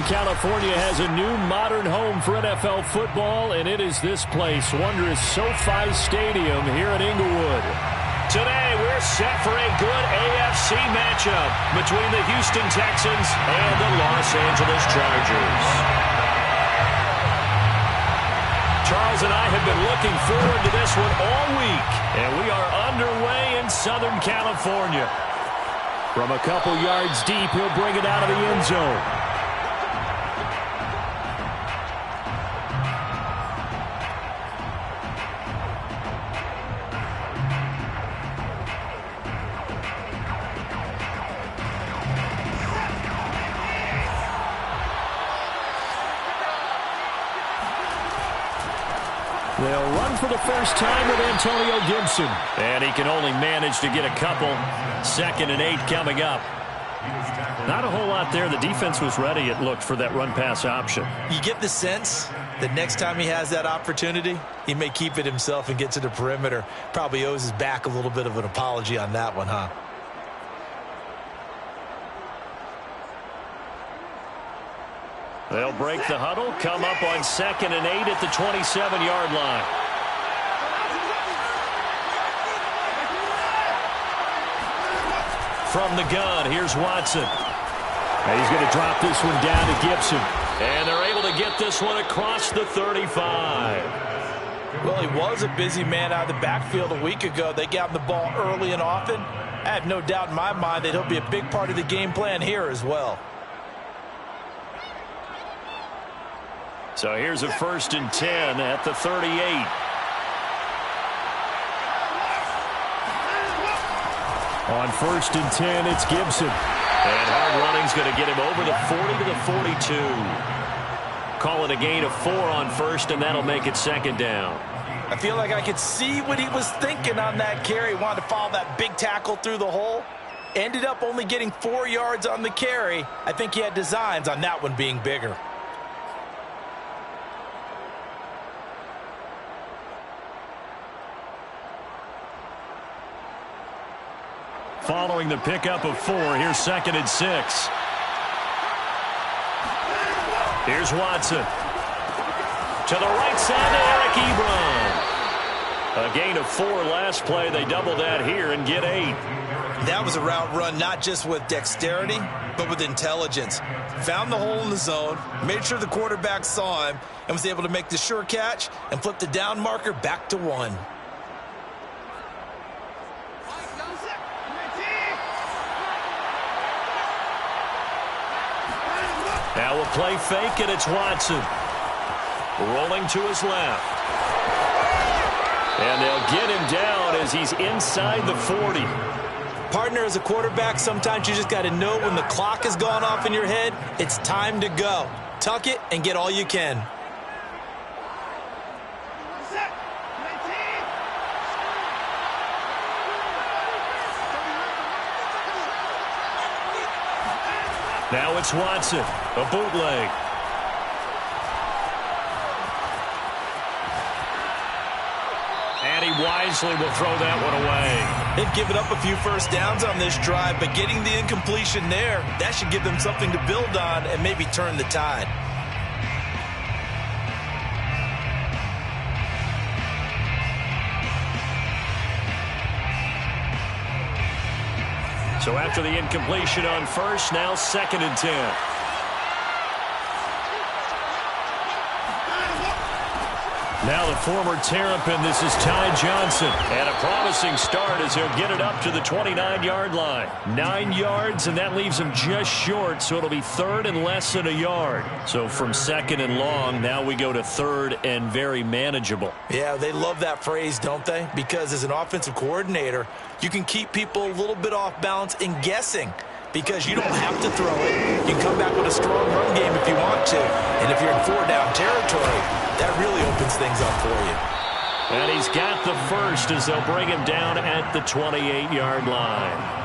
California has a new modern home for NFL football, and it is this place, wondrous SoFi Stadium here in Inglewood. Today, we're set for a good AFC matchup between the Houston Texans and the Los Angeles Chargers. Charles and I have been looking forward to this one all week, and we are underway in Southern California. From a couple yards deep, he'll bring it out of the end zone. They'll run for the first time with Antonio Gibson. And he can only manage to get a couple. 2nd and 8 coming up. Not a whole lot there. The defense was ready, it looked, for that run-pass option. You get the sense that next time he has that opportunity, he may keep it himself and get to the perimeter. Probably owes his back a little bit of an apology on that one, huh? They'll break the huddle, come up on 2nd and 8 at the 27-yard line. From the gun, here's Watson. And he's going to drop this one down to Gibson. And they're able to get this one across the 35. Well, he was a busy man out of the backfield a week ago. They got him the ball early and often. I have no doubt in my mind that he'll be a big part of the game plan here as well. So here's a 1st and 10 at the 38. On 1st and 10, it's Gibson. And hard running's going to get him over the 40 to the 42. Call it a gain of 4 on 1st, and that'll make it 2nd down. I feel like I could see what he was thinking on that carry. He wanted to follow that big tackle through the hole. Ended up only getting 4 yards on the carry. I think he had designs on that one being bigger. Following the pickup of 4, here's 2nd and 6. Here's Watson. To the right side to Eric Ebron. A gain of 4 last play. They double that here and get 8. That was a route run not just with dexterity, but with intelligence. Found the hole in the zone, made sure the quarterback saw him, and was able to make the sure catch and flip the down marker back to 1. Now a play fake, and it's Watson. Rolling to his left. And they'll get him down as he's inside the 40. Partner, as a quarterback, sometimes you just got to know when the clock has gone off in your head, it's time to go. Tuck it and get all you can. Now it's Watson, a bootleg. And he wisely will throw that one away. They've given up a few first downs on this drive, but getting the incompletion there, that should give them something to build on and maybe turn the tide. So after the incompletion on 1st, now 2nd and 10. Now the former Terrapin, this is Ty Johnson. And a promising start as he'll get it up to the 29-yard line. 9 yards, and that leaves him just short, so it'll be 3rd and less than a yard. So from 2nd and long, now we go to 3rd and very manageable. Yeah, they love that phrase, don't they? Because as an offensive coordinator, you can keep people a little bit off balance and guessing. Because you don't have to throw it. You can come back with a strong run game if you want to. And if you're in 4-down territory, that really opens things up for you. And he's got the first as they'll bring him down at the 28-yard line.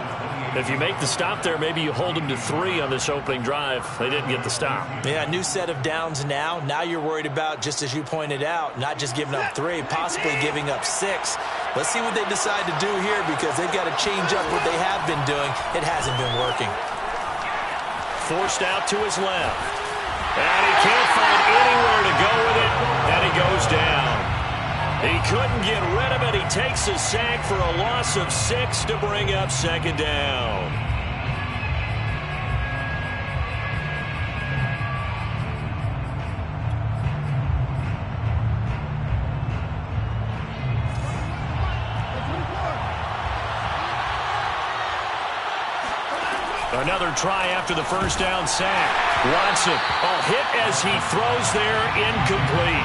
If you make the stop there, maybe you hold him to 3 on this opening drive. They didn't get the stop. Yeah, new set of downs now. Now you're worried about, just as you pointed out, not just giving up 3, possibly giving up 6. Let's see what they decide to do here, because they've got to change up what they have been doing. It hasn't been working. Forced out to his left. And he can't find anywhere to go with it, and he goes down. He couldn't get rid of it. He takes a sack for a loss of 6 to bring up second down. Another try after the first down sack. Watson, a hit as he throws there, incomplete.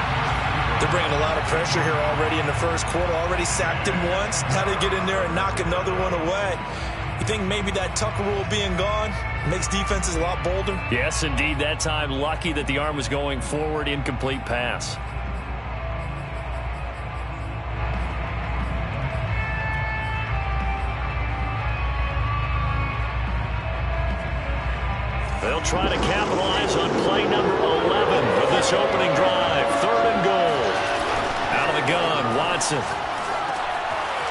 They're bringing a lot of pressure here already in the first quarter. Already sacked him once. How to get in there and knock another one away. You think maybe that Tucker rule being gone makes defenses a lot bolder? Yes, indeed. That time, lucky that the arm was going forward. Incomplete pass. They'll try to capitalize on play number 11 of this opening drive. 3rd and goal. Out of the gun, Watson.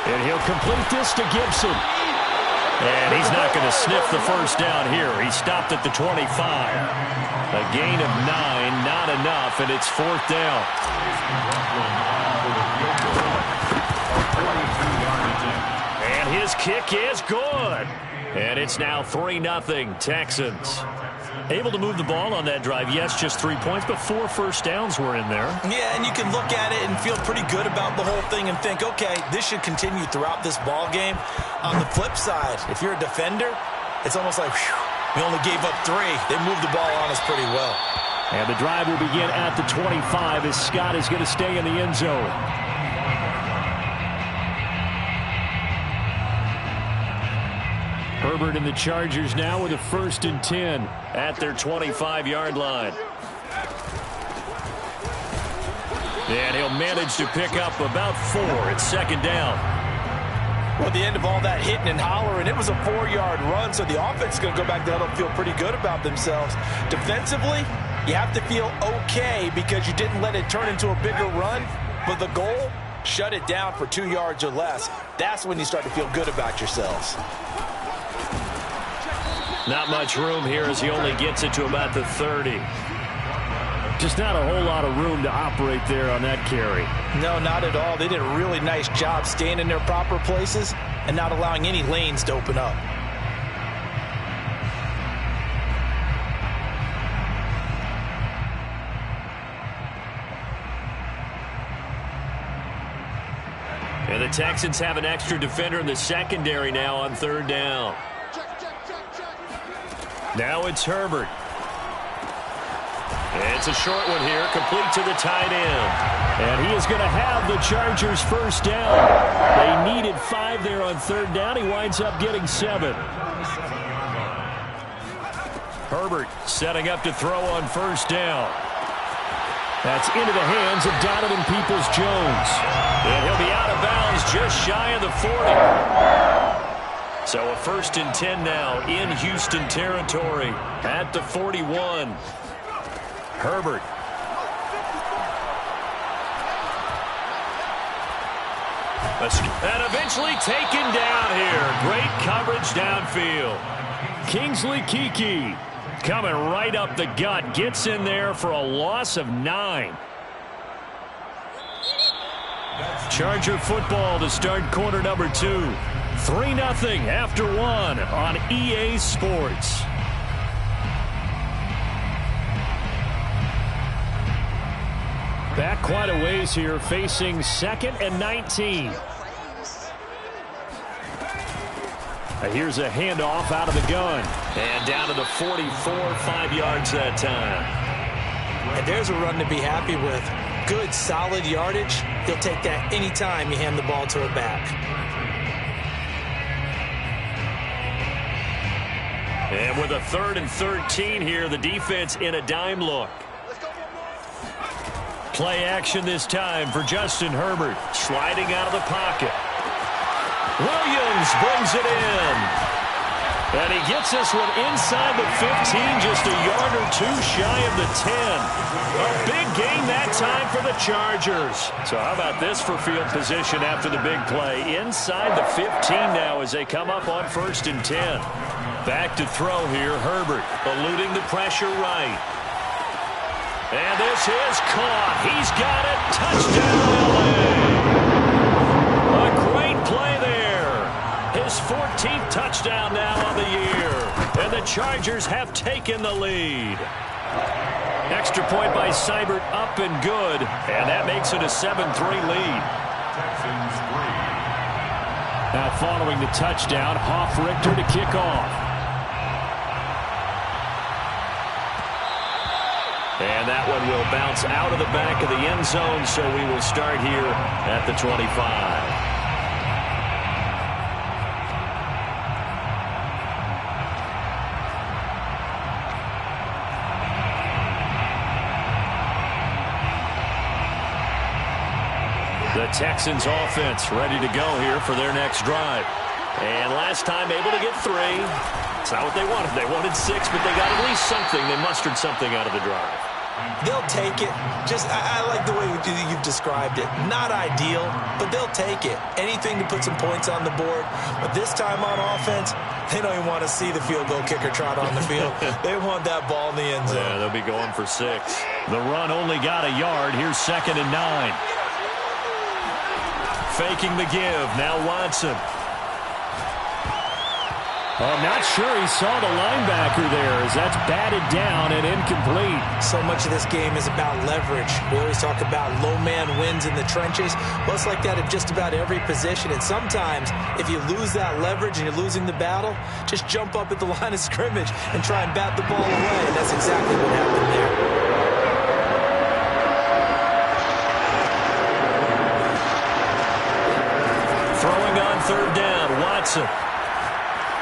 And he'll complete this to Gibson. And he's not going to sniff the first down here. He stopped at the 25. A gain of 9, not enough, and it's 4th down. And his kick is good. And it's now 3-0 Texans. Able to move the ball on that drive. Yes, just 3 points, but 4 first downs were in there. Yeah, and you can look at it and feel pretty good about the whole thing and think, okay, this should continue throughout this ball game. On the flip side, if you're a defender, it's almost like, whew, we only gave up 3. They moved the ball on us pretty well. And the drive will begin at the 25 as Scott is going to stay in the end zone. Herbert and the Chargers now with a 1st and 10 at their 25-yard line. And he'll manage to pick up about 4 at 2nd down. Well, at the end of all that hitting and hollering, it was a 4-yard run, so the offense is going to go back there and feel pretty good about themselves. Defensively, you have to feel okay because you didn't let it turn into a bigger run, but the goal, shut it down for 2 yards or less. That's when you start to feel good about yourselves. Not much room here as he only gets it to about the 30. Just not a whole lot of room to operate there on that carry. No, not at all. They did a really nice job staying in their proper places and not allowing any lanes to open up. And the Texans have an extra defender in the secondary now on 3rd down. Now it's Herbert. It's a short one here, complete to the tight end. And he is going to have the Chargers' first down. They needed 5 there on 3rd down. He winds up getting 7. Herbert setting up to throw on 1st down. That's into the hands of Donovan Peoples-Jones. And he'll be out of bounds just shy of the 40. So a 1st and 10 now in Houston territory at the 41. Herbert. And eventually taken down here. Great coverage downfield. Kingsley Keke coming right up the gut. Gets in there for a loss of 9. Charger football to start quarter number 2. 3-0 after 1 on EA Sports. Back quite a ways here, facing 2nd and 19. Here's a handoff out of the gun. And down to the 44, 5 yards that time. And there's a run to be happy with. Good, solid yardage. He'll take that anytime you hand the ball to a back. And with a 3rd and 13 here, the defense in a dime look. Play action this time for Justin Herbert. Sliding out of the pocket. Williams brings it in. And he gets this one inside the 15, just a yard or 2 shy of the 10. A big gain that time for the Chargers. So how about this for field position after the big play? Inside the 15 now as they come up on 1st and 10. Back to throw here, Herbert, eluding the pressure right. This is caught. He's got it. Touchdown, LA. A great play there. His 14th touchdown now on the year. And the Chargers have taken the lead. Extra point by Seibert, up and good. And that makes it a 7-3 lead. Now following the touchdown, Hoff-Richter to kick off. And that one will bounce out of the back of the end zone, so we will start here at the 25. The Texans offense ready to go here for their next drive. And last time able to get 3. It's not what they wanted. They wanted 6, but they got at least something. They mustered something out of the drive. They'll take it. I like the way you've described it. Not ideal, but they'll take it. Anything to put some points on the board. But this time on offense, they don't even want to see the field goal kicker trot on the field. They want that ball in the end zone. Yeah, they'll be going for 6. The run only got a yard. Here's 2nd and 9. Faking the give. Now Watson. I'm not sure he saw the linebacker there as that's batted down and incomplete. So much of this game is about leverage. We always talk about low man wins in the trenches. Well, it's like that at just about every position. And sometimes if you lose that leverage and you're losing the battle, just jump up at the line of scrimmage and try and bat the ball away. And that's exactly what happened there. Throwing on 3rd down, Watson.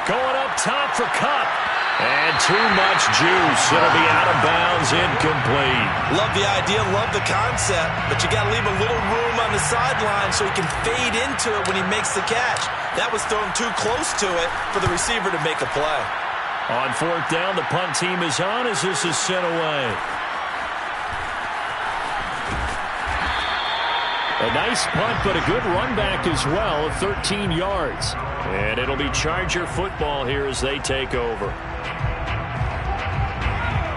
Going up top for Kupp. And too much juice. It'll be out of bounds, incomplete. Love the idea, love the concept, but you got to leave a little room on the sideline so he can fade into it when he makes the catch. That was thrown too close to it for the receiver to make a play. On 4th down, the punt team is on as this is sent away. A nice punt, but a good run back as well of 13 yards. And it'll be Charger football here as they take over.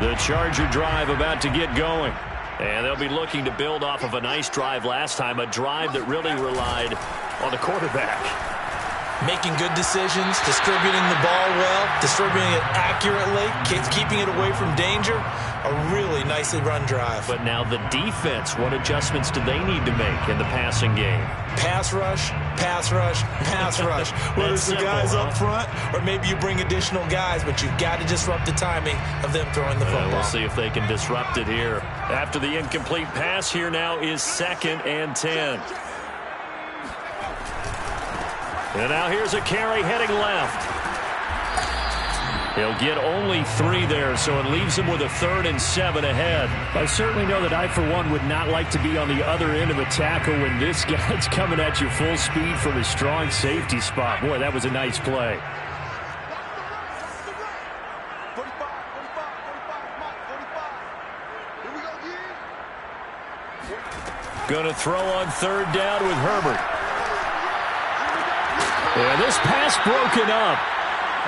The Charger drive about to get going. And they'll be looking to build off of a nice drive last time, a drive that really relied on the quarterback. Making good decisions, distributing the ball well, distributing it accurately, keeping it away from danger. A really nicely run drive. But now the defense, what adjustments do they need to make in the passing game? Pass rush, pass rush, pass rush. Whether it's the guys up front or maybe you bring additional guys, but you've got to disrupt the timing of them throwing the football. We'll see if they can disrupt it here. After the incomplete pass, here now is 2nd and 10. And now here's a carry heading left. He'll get only 3 there, so it leaves him with a 3rd and 7 ahead. I certainly know that I, for one, would not like to be on the other end of a tackle when this guy's coming at you full speed from a strong safety spot. Boy, that was a nice play. Going to throw on 3rd down with Herbert. And this pass broken up.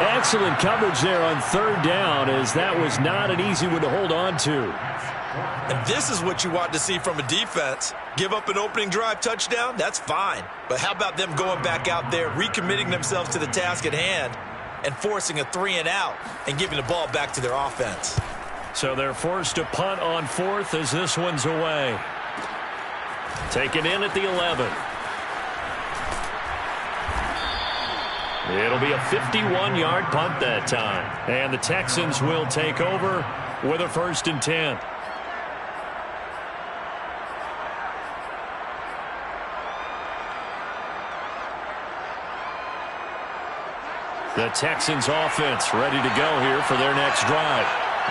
Excellent coverage there on 3rd down, as that was not an easy one to hold on to. And this is what you want to see from a defense. Give up an opening drive touchdown, that's fine. But how about them going back out there, recommitting themselves to the task at hand, and forcing a 3 and out and giving the ball back to their offense. So they're forced to punt on 4th as this one's away. Taken in at the 11. It'll be a 51-yard punt that time. And the Texans will take over with a 1st and 10. The Texans offense ready to go here for their next drive.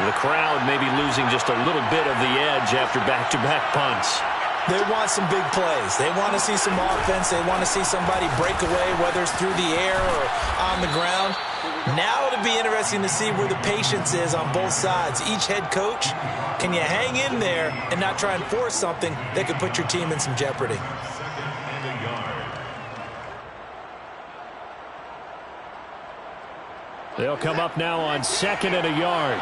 The crowd may be losing just a little bit of the edge after back-to-back punts. They want some big plays. They want to see some offense. They want to see somebody break away, whether it's through the air or on the ground. Now it'll be interesting to see where the patience is on both sides. Each head coach, can you hang in there and not try and force something that could put your team in some jeopardy? They'll come up now on 2nd and a yard.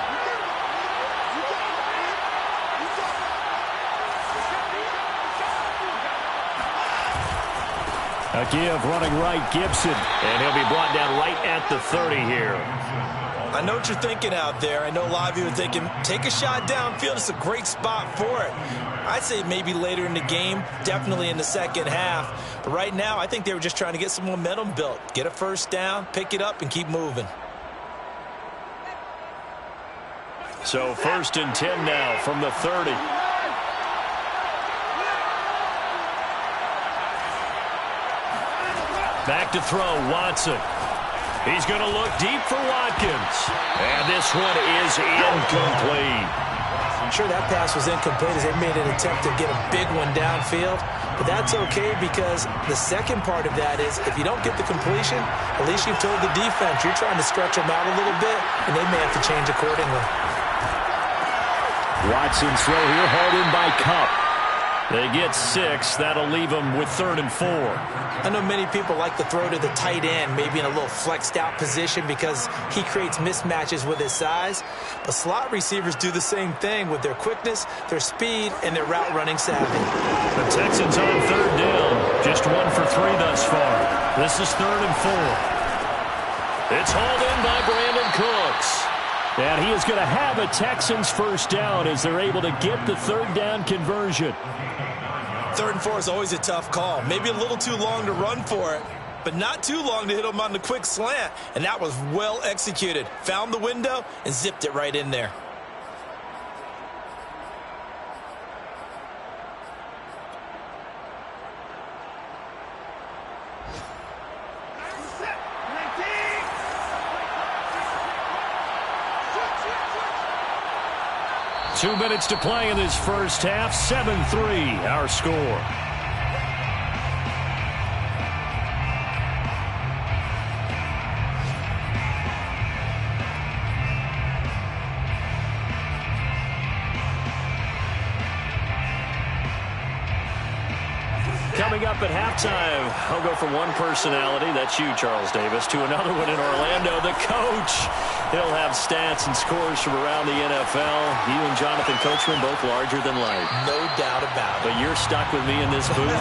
A give running right, Gibson. And he'll be brought down right at the 30 here. I know what you're thinking out there. I know a lot of you are thinking, take a shot downfield. It's a great spot for it. I'd say maybe later in the game, definitely in the second half. But right now, I think they were just trying to get some momentum built. Get a first down, pick it up, and keep moving. So 1st and 10 now from the 30. Back to throw, Watson. He's going to look deep for Watkins. And this one is incomplete. I'm sure that pass was incomplete as they made an attempt to get a big one downfield. But that's okay because the second part of that is if you don't get the completion, at least you've told the defense you're trying to stretch them out a little bit, and they may have to change accordingly. Watson's throw here hauled in by Cup. They get 6. That'll leave them with 3rd and 4. I know many people like to throw to the tight end, maybe in a little flexed out position because he creates mismatches with his size. But slot receivers do the same thing with their quickness, their speed, and their route running savvy. The Texans on 3rd down. Just 1 for 3 thus far. This is 3rd and 4. It's hauled in by Brandon Cooks. And he is going to have a Texans first down as they're able to get the 3rd down conversion. 3rd and 4 is always a tough call. Maybe a little too long to run for it, but not too long to hit him on the quick slant. And that was well executed. Found the window and zipped it right in there. Two minutes to play in this first half. 7-3, our score. Coming up at halftime, I'll go from one personality, that's you, Charles Davis, to another one in Orlando, the coach. He'll have stats and scores from around the NFL. You and Jonathan Coachman both larger than life. No doubt about it. But you're stuck with me in this booth,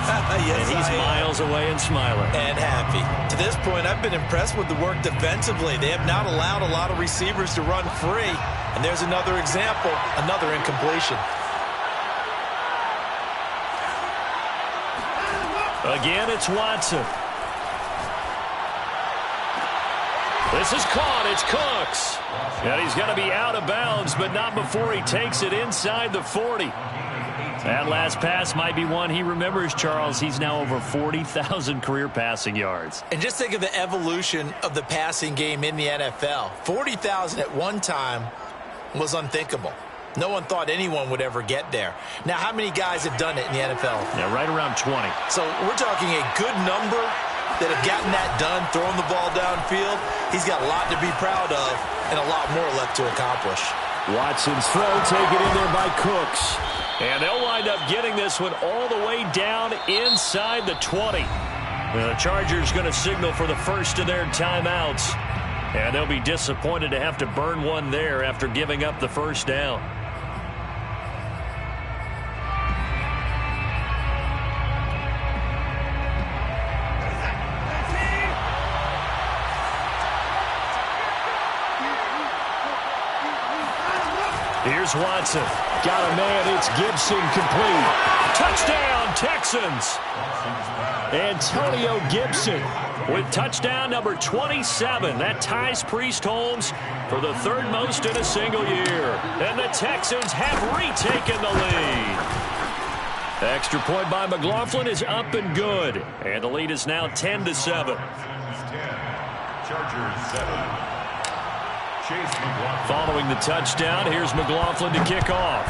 yes, and he's miles away and smiling. And happy. To this point, I've been impressed with the work defensively. They have not allowed a lot of receivers to run free. And there's another example, another incompletion. Again, it's Watson. This is caught. It's Cooks. And he's going to be out of bounds, but not before he takes it inside the 40. That last pass might be one he remembers, Charles. He's now over 40,000 career passing yards. And just think of the evolution of the passing game in the NFL. 40,000 at one time was unthinkable. No one thought anyone would ever get there. Now, how many guys have done it in the NFL? Yeah, right around 20. So we're talking a good number that have gotten that done, throwing the ball downfield. He's got a lot to be proud of and a lot more left to accomplish. Watson's throw taken in there by Cooks. And they'll wind up getting this one all the way down inside the 20. The Chargers going to signal for the first of their timeouts. And they'll be disappointed to have to burn one there after giving up the first down. Here's Watson. Got a man. It's Gibson complete. Touchdown, Texans. Antonio Gibson with touchdown number 27. That ties Priest Holmes for the 3rd most in a single year. And the Texans have retaken the lead. Extra point by McLaughlin is up and good. And the lead is now 10-7. Chargers 7. Following the touchdown, here's McLaughlin to kick off.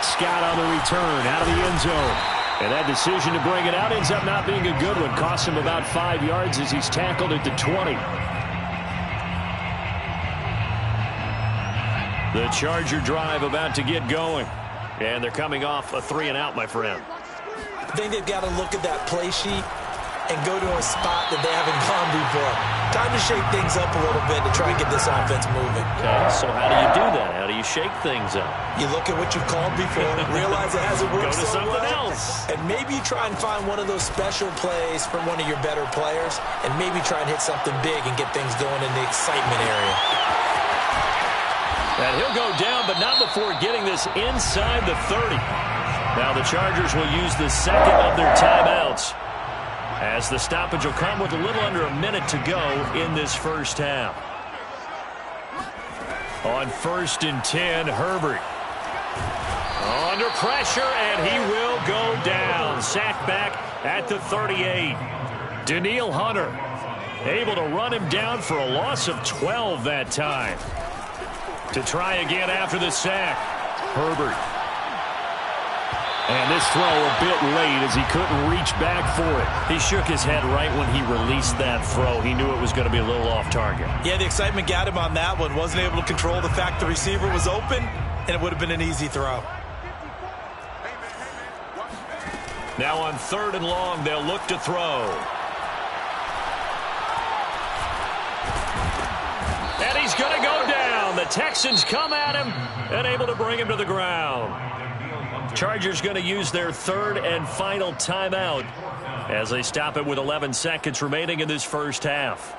Scott on the return out of the end zone. And that decision to bring it out ends up not being a good one. Costs him about 5 yards as he's tackled at the 20. The Charger drive about to get going. And they're coming off a 3-and-out, my friend. I think they've got to look at that play sheet and go to a spot that they haven't gone before. Time to shake things up a little bit to try and get this offense moving. Okay, so how do you do that? How do you shake things up? You look at what you've called before, realize it hasn't worked Go to so something well, else. and maybe you try and find one of those special plays from one of your better players, and maybe try and hit something big and get things going in the excitement area. And he'll go down, but not before getting this inside the 30. Now the Chargers will use the second of their timeouts, as the stoppage will come with a little under a minute to go in this first half. On 1st and 10, Herbert. Under pressure, and he will go down. Sacked back at the 38. Danielle Hunter able to run him down for a loss of 12 that time. To try again after the sack, Herbert. And this throw a bit late as he couldn't reach back for it. He shook his head right when he released that throw. He knew it was going to be a little off target. Yeah, the excitement got him on that one. Wasn't able to control the fact the receiver was open, and it would have been an easy throw. Now on 3rd and long, they'll look to throw. And he's going to go down. The Texans come at him and able to bring him to the ground. Chargers going to use their 3rd and final timeout as they stop it with 11 seconds remaining in this first half.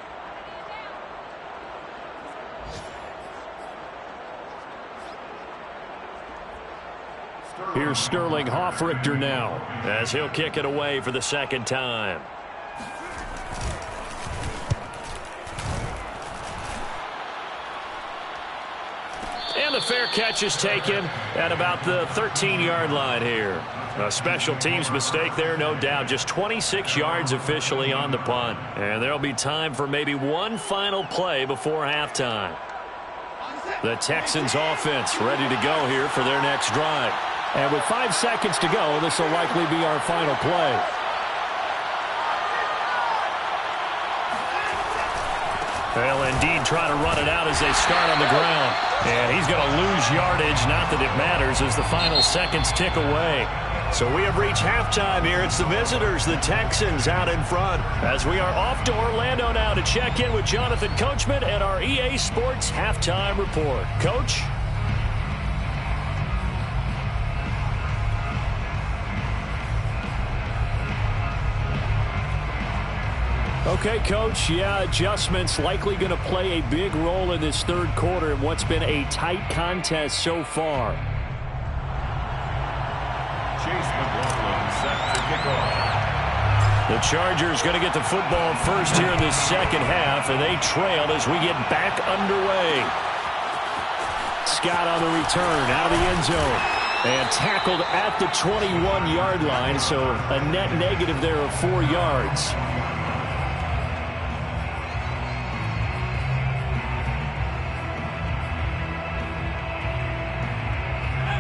Here's Sterling Hoffrichter now as he'll kick it away for the second time. And the fair catch is taken at about the 13-yard line here. A special teams mistake there, no doubt. Just 26 yards officially on the punt. And there'll be time for maybe one final play before halftime. The Texans offense ready to go here for their next drive. And with 5 seconds to go, this will likely be our final play. They'll indeed try to run it out as they start on the ground. And he's going to lose yardage. Not that it matters as the final seconds tick away. So we have reached halftime here. It's the visitors, the Texans, out in front. As we are off to Orlando now to check in with Jonathan Coachman and our EA Sports Halftime Report. Coach? Okay, Coach, yeah, adjustments likely going to play a big role in this third quarter in what's been a tight contest so far. Chase McLaughlin set to kick off. The Chargers going to get the football first here in this second half, and they trail as we get back underway. Scott on the return, out of the end zone, and tackled at the 21-yard line, so a net negative there of 4 yards.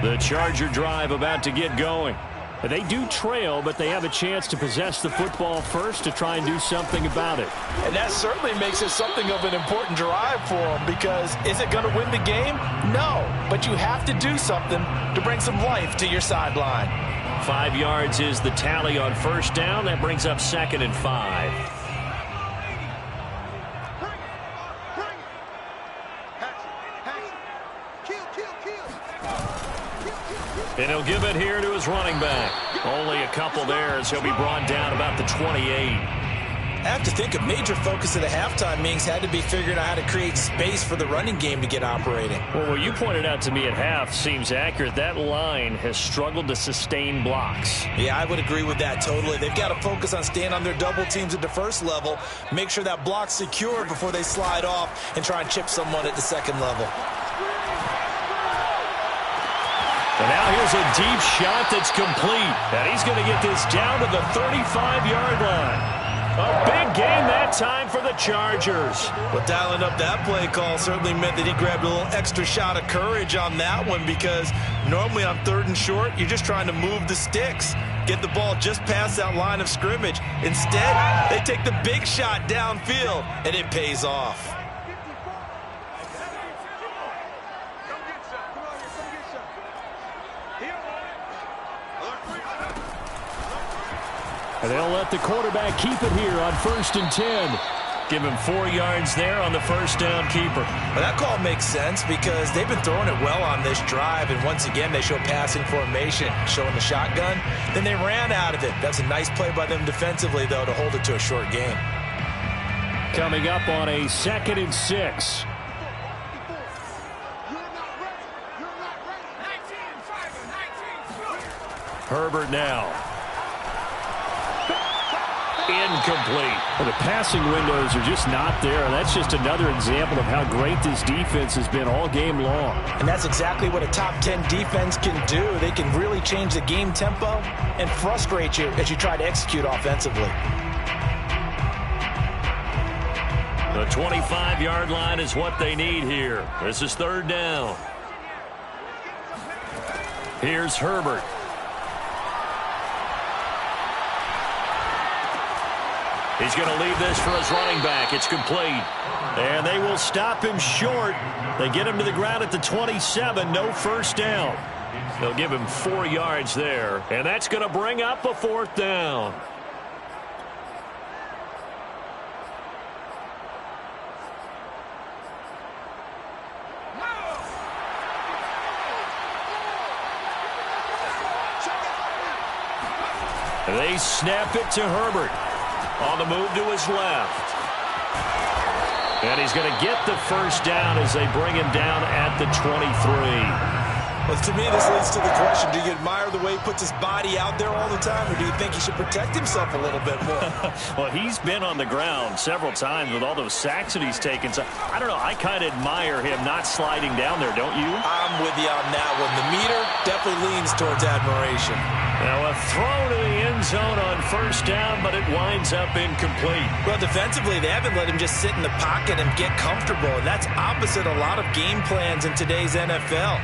The Charger drive about to get going. They do trail, but they have a chance to possess the football first to try and do something about it. And that certainly makes it something of an important drive for them, because is it going to win the game? No, but you have to do something to bring some life to your sideline. 5 yards is the tally on first down. That brings up 2nd and 5. And he'll give it here to his running back. Only a couple there as he'll be brought down about the 28. I have to think a major focus of the halftime meetings had to be figuring out how to create space for the running game to get operating. Well, what you pointed out to me at half seems accurate. That line has struggled to sustain blocks. Yeah, I would agree with that totally. They've got to focus on staying on their double teams at the first level, make sure that block's secure before they slide off and try and chip someone at the second level. And now here's a deep shot that's complete. And he's going to get this down to the 35-yard line. A big game that time for the Chargers. Well, dialing up that play call certainly meant that he grabbed a little extra shot of courage on that one, because normally on 3rd and short, you're just trying to move the sticks, get the ball just past that line of scrimmage. Instead, they take the big shot downfield, and it pays off. And they'll let the quarterback keep it here on 1st and 10. Give him 4 yards there on the first down keeper. Well, that call makes sense because they've been throwing it well on this drive, and once again they show passing formation, showing the shotgun. Then they ran out of it. That's a nice play by them defensively, though, to hold it to a short gain. Coming up on a 2nd and 6. Herbert now. Incomplete. Well, the passing windows are just not there. That's just another example of how great this defense has been all game long. And that's exactly what a top 10 defense can do. They can really change the game tempo and frustrate you as you try to execute offensively. The 25-yard line is what they need here. This is 3rd down. Here's Herbert. He's going to leave this for his running back. It's complete. And they will stop him short. They get him to the ground at the 27. No first down. They'll give him 4 yards there. And that's going to bring up a 4th down. They snap it to Herbert. On the move to his left. And he's going to get the first down as they bring him down at the 23. Well, to me, this leads to the question, do you admire the way he puts his body out there all the time, or do you think he should protect himself a little bit more? Well, he's been on the ground several times with all those sacks that he's taken. So, I don't know, I kind of admire him not sliding down there, don't you? I'm with you on that one. The meter definitely leans towards admiration. Now a throw to the end zone on first down, but it winds up incomplete. Well, defensively, they haven't let him just sit in the pocket and get comfortable, and that's opposite a lot of game plans in today's NFL.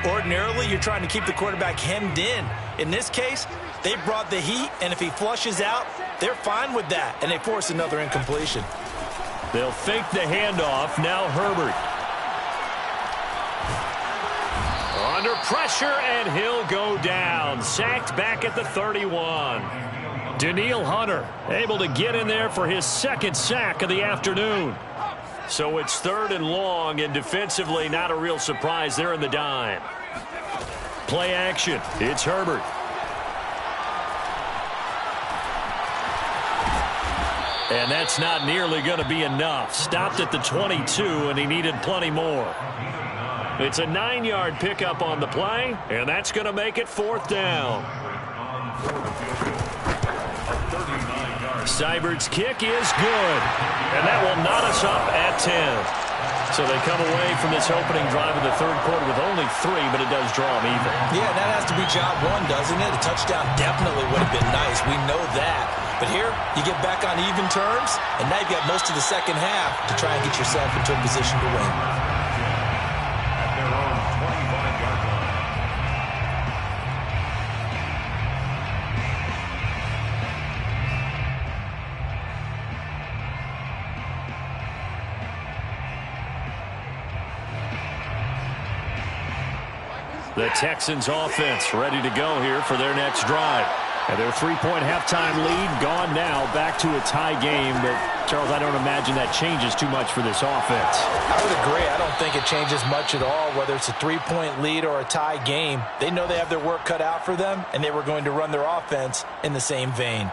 Ordinarily, you're trying to keep the quarterback hemmed in. In this case, they brought the heat, and if he flushes out, they're fine with that, and they force another incompletion. They'll fake the handoff. Now Herbert. Under pressure, and he'll go down. Sacked back at the 31. Danielle Hunter able to get in there for his 2nd sack of the afternoon. So it's 3rd and long, and defensively not a real surprise there in the dime. Play action. It's Herbert. And that's not nearly going to be enough. Stopped at the 22, and he needed plenty more. It's a 9-yard pickup on the play, and that's going to make it 4th down. Seibert's kick is good, and that will knot us up at 10. So they come away from this opening drive in the 3rd quarter with only 3, but it does draw them even. Yeah, that has to be job 1, doesn't it? A touchdown definitely would have been nice. We know that. But here, you get back on even terms, and now you've got most of the second half to try and get yourself into a position to win. At their own 25-yard line. The Texans offense ready to go here for their next drive. And their 3-point halftime lead gone now, back to a tie game. But, Charles, I don't imagine that changes too much for this offense. I would agree. I don't think it changes much at all, whether it's a 3-point lead or a tie game. They know they have their work cut out for them, and they were going to run their offense in the same vein.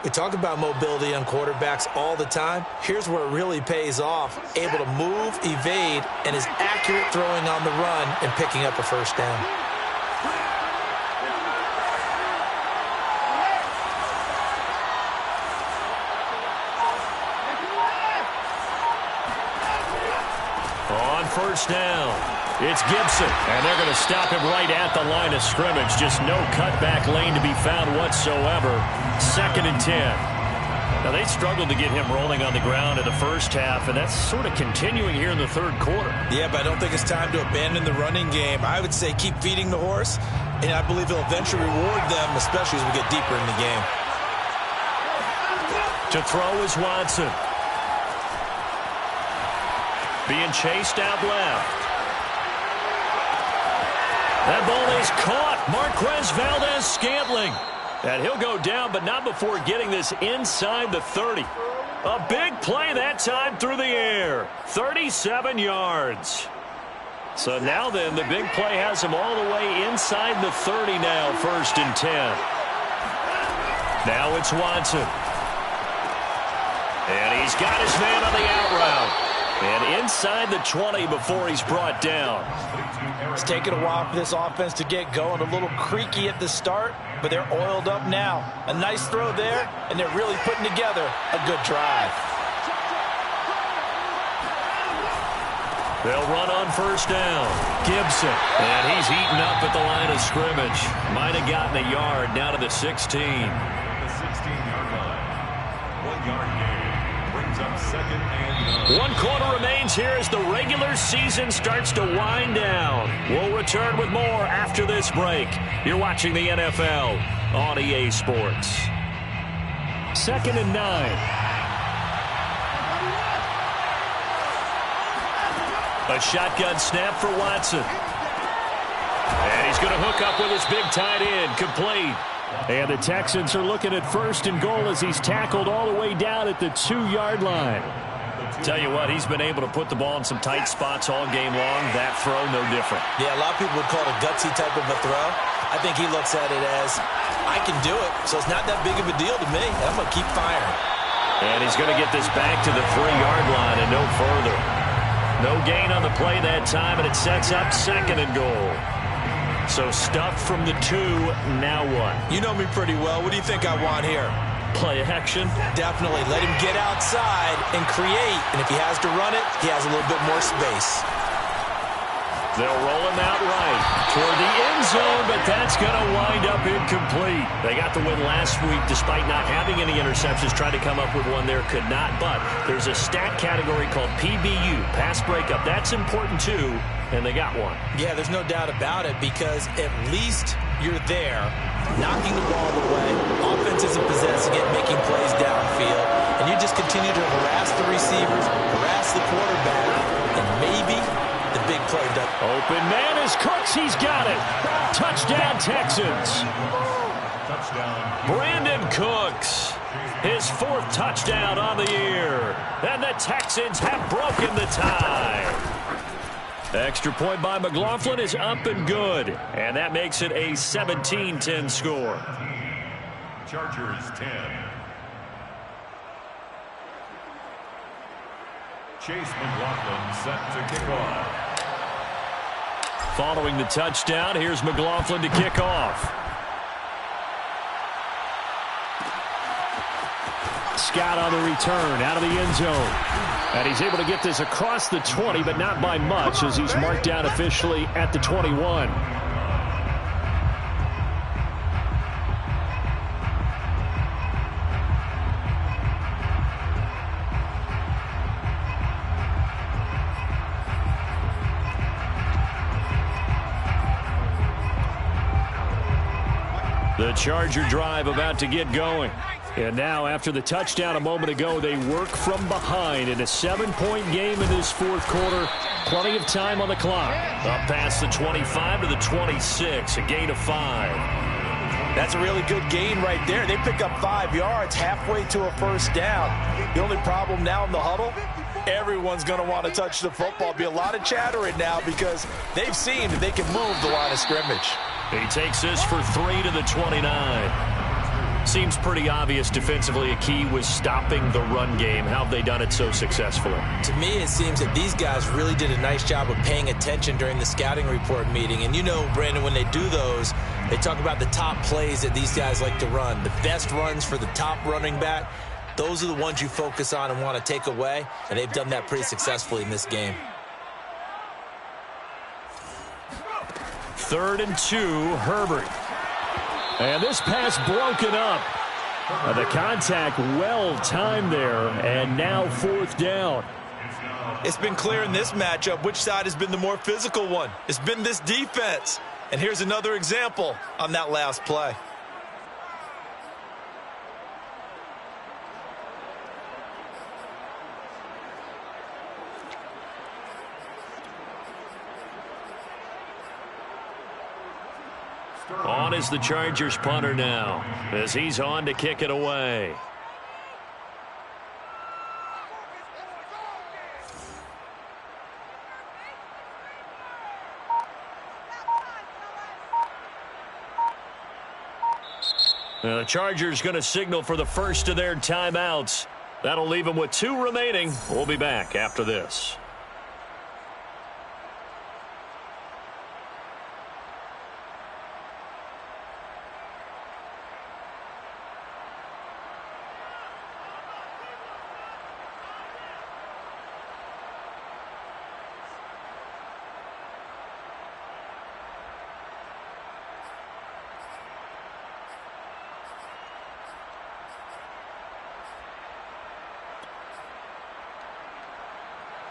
We talk about mobility on quarterbacks all the time. Here's where it really pays off. Able to move, evade, and is accurate throwing on the run and picking up a first down. On first down, it's Gibson, and they're going to stop him right at the line of scrimmage. Just no cutback lane to be found whatsoever. 2nd and 10. Now, they struggled to get him rolling on the ground in the first half, and that's sort of continuing here in the 3rd quarter. Yeah, but I don't think it's time to abandon the running game. I would say keep feeding the horse, and I believe it'll eventually reward them, especially as we get deeper in the game. To throw is Watson. Being chased out left. That ball is caught. Marquez Valdez-Scantling. And he'll go down, but not before getting this inside the 30. A big play that time through the air. 37 yards. So now then, the big play has him all the way inside the 30 now, 1st and 10. Now it's Watson. And he's got his man on the out route. And inside the 20 before he's brought down. It's taken a while for this offense to get going. A little creaky at the start, but they're oiled up now. A nice throw there, and they're really putting together a good drive. They'll run on 1st down. Gibson. And he's eaten up at the line of scrimmage. Might have gotten a yard down to the 16. The 16-yard line. 1 yard gain. Brings up 2nd and 9. 1 quarter remains here as the regular season starts to wind down. We'll return with more after this break. You're watching the NFL on EA Sports. 2nd and 9. A shotgun snap for Watson. And he's going to hook up with his big tight end. Complete. And the Texans are looking at 1st and goal as he's tackled all the way down at the 2-yard line. Tell you what, he's been able to put the ball in some tight spots all game long. That throw, no different. Yeah, a lot of people would call it a gutsy type of a throw. I think he looks at it as, I can do it, so it's not that big of a deal to me. I'm going to keep firing. And he's going to get this back to the 3-yard line and no further. No gain on the play that time, and it sets up 2nd and goal. So stuffed from the 2, now what? You know me pretty well. What do you think I want here? Play action? Definitely. Let him get outside and create. And if he has to run it, he has a little bit more space. They'll roll him out right toward the end zone, but that's going to wind up incomplete. They got the win last week despite not having any interceptions. Tried to come up with one there, could not. But there's a stat category called PBU, pass breakup. That's important too, and they got one. Yeah, there's no doubt about it because at least you're there, knocking the ball away. Offense isn't possessing it, making plays downfield. And you just continue to harass the receivers, harass the quarterback, and maybe the big play does. Open man is Cooks. He's got it. Touchdown, Texans. Touchdown. Brandon Cooks. His 4th touchdown on the year. And the Texans have broken the tie. Extra point by McLaughlin is up and good. And that makes it a 17-10 score. Chargers 10. Chase McLaughlin set to kick off. Following the touchdown, here's McLaughlin to kick off. Scott on the return, out of the end zone. And he's able to get this across the 20, but not by much as he's marked down officially at the 21. The Charger drive about to get going. And now, after the touchdown a moment ago, they work from behind in a 7-point game in this 4th quarter. Plenty of time on the clock. Up past the 25 to the 26, a gain of 5. That's a really good gain right there. They pick up 5 yards halfway to a 1st down. The only problem now in the huddle, everyone's going to want to touch the football. Be a lot of chattering now because they've seen that they can move the line of scrimmage. He takes this for 3 to the 29. Seems pretty obvious defensively a key was stopping the run game. How have they done it so successfully? To me, it seems that these guys really did a nice job of paying attention during the scouting report meeting. And you know, Brandon, when they do those, they talk about the top plays that these guys like to run. The best runs for the top running back, those are the ones you focus on and want to take away. And they've done that pretty successfully in this game. 3rd and 2, Herbert. And this pass broken up. The contact well timed there, and now 4th down. It's been clear in this matchup which side has been the more physical one. It's been this defense. And here's another example on that last play. On is the Chargers punter now, as he's on to kick it away. Now the Chargers going to signal for the first of their timeouts. That'll leave them with 2 remaining. We'll be back after this.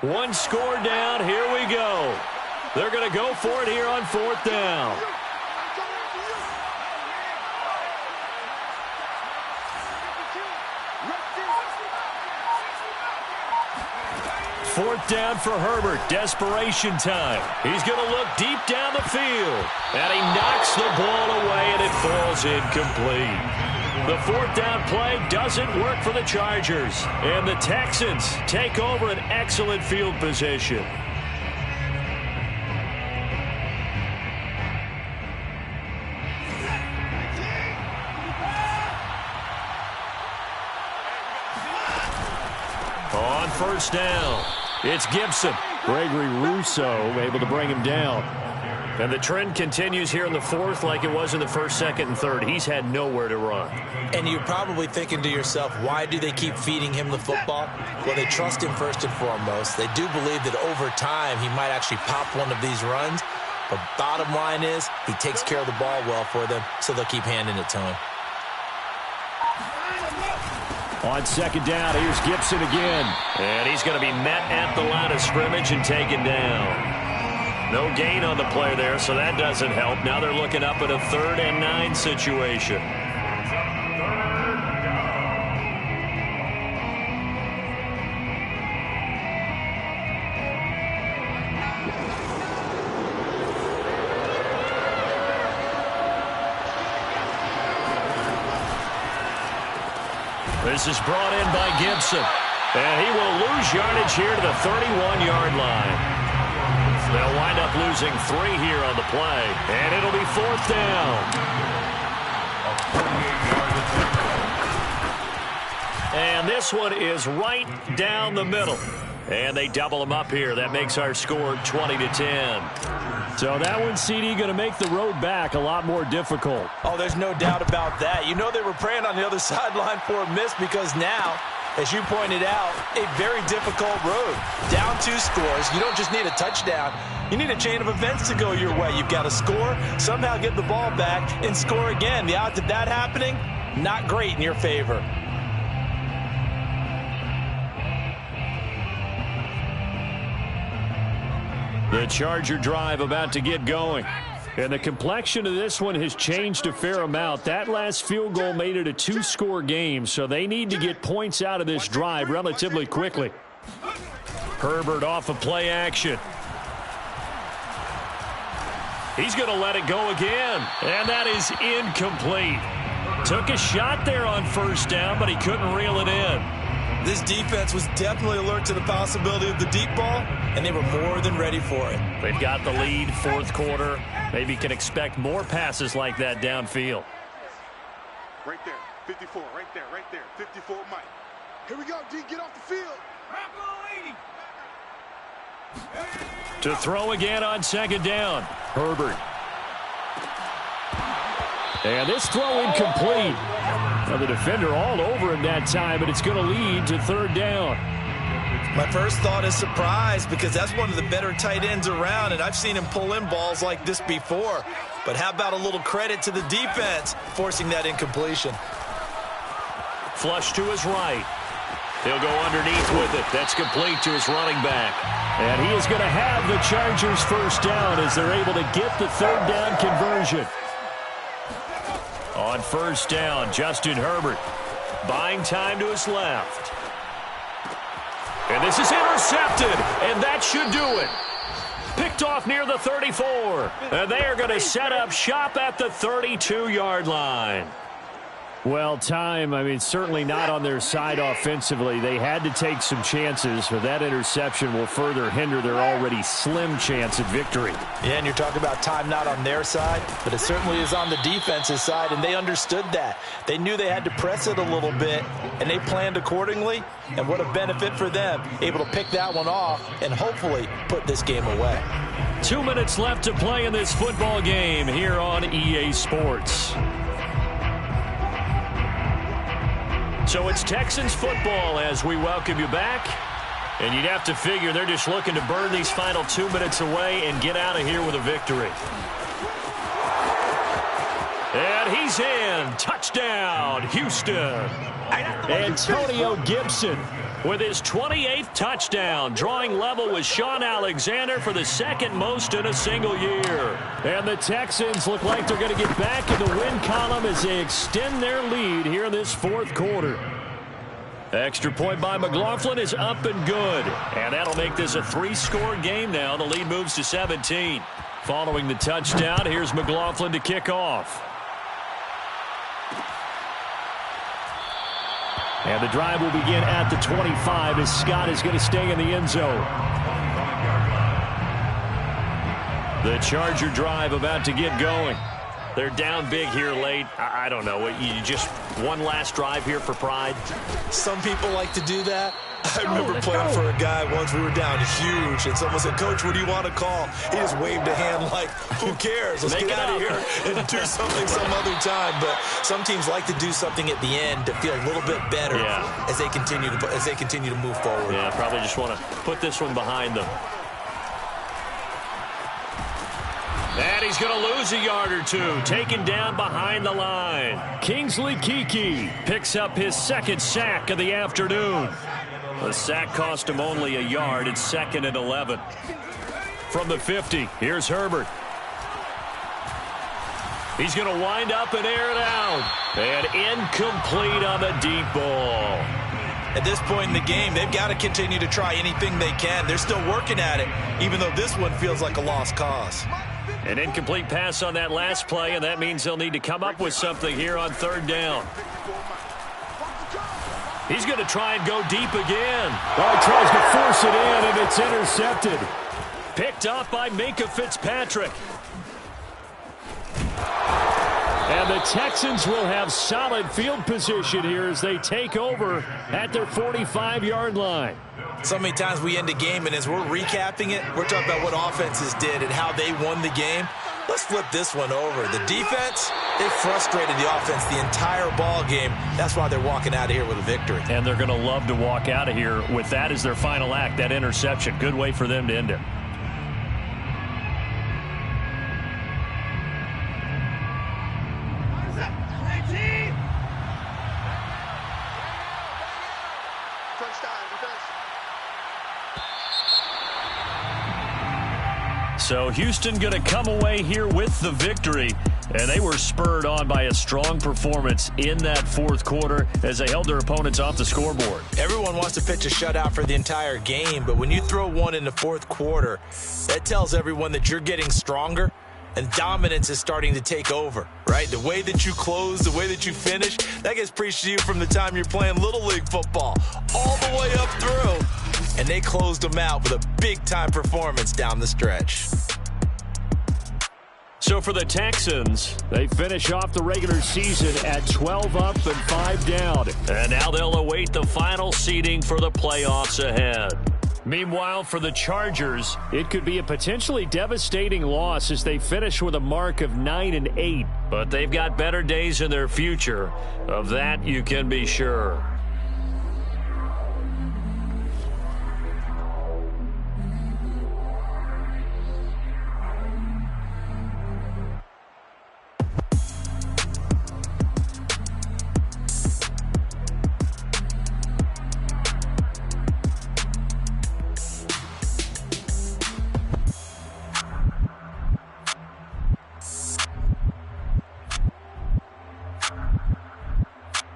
One score down. Here we go. They're going to go for it here on 4th down. Fourth down for Herbert. Desperation time. He's going to look deep down the field. And he knocks the ball away, and it falls incomplete. The 4th down play doesn't work for the Chargers. And the Texans take over an excellent field position. On 1st down, it's Gibson. Gregory Rousseau able to bring him down. And the trend continues here in the 4th like it was in the 1st, 2nd, and 3rd. He's had nowhere to run. And you're probably thinking to yourself, why do they keep feeding him the football? Well, they trust him first and foremost. They do believe that over time he might actually pop one of these runs. But bottom line is he takes care of the ball well for them, so they'll keep handing it to him. On 2nd down, here's Gibson again. And he's going to be met at the line of scrimmage and taken down. No gain on the play there, so that doesn't help. Now they're looking up at a 3rd and 9 situation. This is brought in by Gibson. And he will lose yardage here to the 31-yard line. They'll wind up losing 3 here on the play. And it'll be 4th down. And this one is right down the middle. And they double them up here. That makes our score 20-10. So that one, CD, going to make the road back a lot more difficult. Oh, there's no doubt about that. You know they were praying on the other sideline for a miss because now, as you pointed out, a very difficult road. Down 2 scores. You don't just need a touchdown. You need a chain of events to go your way. You've got to score, somehow get the ball back, and score again. The odds of that happening, not great in your favor. The Charger drive about to get going. And the complexion of this one has changed a fair amount. That last field goal made it a 2-score game, so they need to get points out of this drive relatively quickly. Herbert off of play action. He's going to let it go again, and that is incomplete. Took a shot there on 1st down, but he couldn't reel it in. This defense was definitely alert to the possibility of the deep ball, and they were more than ready for it. They've got the lead, 4th quarter. Maybe can expect more passes like that downfield. Right there, 54, right there, 54, Mike. Here we go, D, get off the field. To throw again on 2nd down. Herbert. And this throw incomplete. Now the defender all over him that time, but it's going to lead to 3rd down. My first thought is surprise because that's one of the better tight ends around, and I've seen him pull in balls like this before. But how about a little credit to the defense forcing that incompletion? Flush to his right. He'll go underneath with it. That's complete to his running back. And he is going to have the Chargers 1st down as they're able to get the 3rd down conversion. On 1st down, Justin Herbert buying time to his left. And this is intercepted, and that should do it. Picked off near the 34, and they are going to set up shop at the 32-yard line. Well, certainly not on their side offensively. They had to take some chances, but that interception will further hinder their already slim chance at victory. Yeah, and you're talking about time not on their side, but it certainly is on the defense's side, and they understood that. They knew they had to press it a little bit, and they planned accordingly, and what a benefit for them, able to pick that one off and hopefully put this game away. 2 minutes left to play in this football game here on EA Sports. So it's Texans football as we welcome you back. And you'd have to figure they're just looking to burn these final 2 minutes away and get out of here with a victory. And he's in. Touchdown, Houston. Antonio Gibson with his 28th touchdown, drawing level with Sean Alexander for the second most in a single year. And the Texans look like they're going to get back in the win column as they extend their lead here in this fourth quarter. Extra point by McLaughlin is up and good. And that'll make this a 3-score game now. The lead moves to 17. Following the touchdown, here's McLaughlin to kick off. And the drive will begin at the 25 as Scott is going to stay in the end zone. The Charger drive about to get going. They're down big here late. I don't know. You just one last drive here for pride? Some people like to do that. I remember playing for a guy once. We were down huge, and someone said, "Coach, what do you want to call?" He just waved a hand like, who cares? Let's get out of here and do something some other time. But some teams like to do something at the end to feel a little bit better as they continue to move forward. Yeah, probably just want to put this one behind them. And he's going to lose a yard or two, taken down behind the line. Kingsley Keke picks up his second sack of the afternoon. The sack cost him only a yard. It's 2nd and 11. From the 50, here's Herbert. He's going to wind up and air it out. And incomplete on the deep ball. At this point in the game, they've got to continue to try anything they can. They're still working at it, even though this one feels like a lost cause. An incomplete pass on that last play, and that means they'll need to come up with something here on 3rd down. He's going to try and go deep again. Oh, he tries to force it in, and it's intercepted. Picked off by Minkah Fitzpatrick. And the Texans will have solid field position here as they take over at their 45-yard line. So many times we end a game, and as we're recapping it, we're talking about what offenses did and how they won the game. Let's flip this one over. The defense, they frustrated the offense the entire ball game. That's why they're walking out of here with a victory. And they're going to love to walk out of here with that as their final act, that interception. Good way for them to end it. So Houston going to come away here with the victory, and they were spurred on by a strong performance in that fourth quarter as they held their opponents off the scoreboard. Everyone wants to pitch a shutout for the entire game, but when you throw one in the fourth quarter, that tells everyone that you're getting stronger and dominance is starting to take over, right? The way that you close, the way that you finish, that gets preached to you from the time you're playing Little League football all the way up through. And they closed them out with a big-time performance down the stretch. So for the Texans, they finish off the regular season at 12 up and 5 down. And now they'll await the final seeding for the playoffs ahead. Meanwhile, for the Chargers, it could be a potentially devastating loss as they finish with a mark of 9-8. But they've got better days in their future. Of that, you can be sure.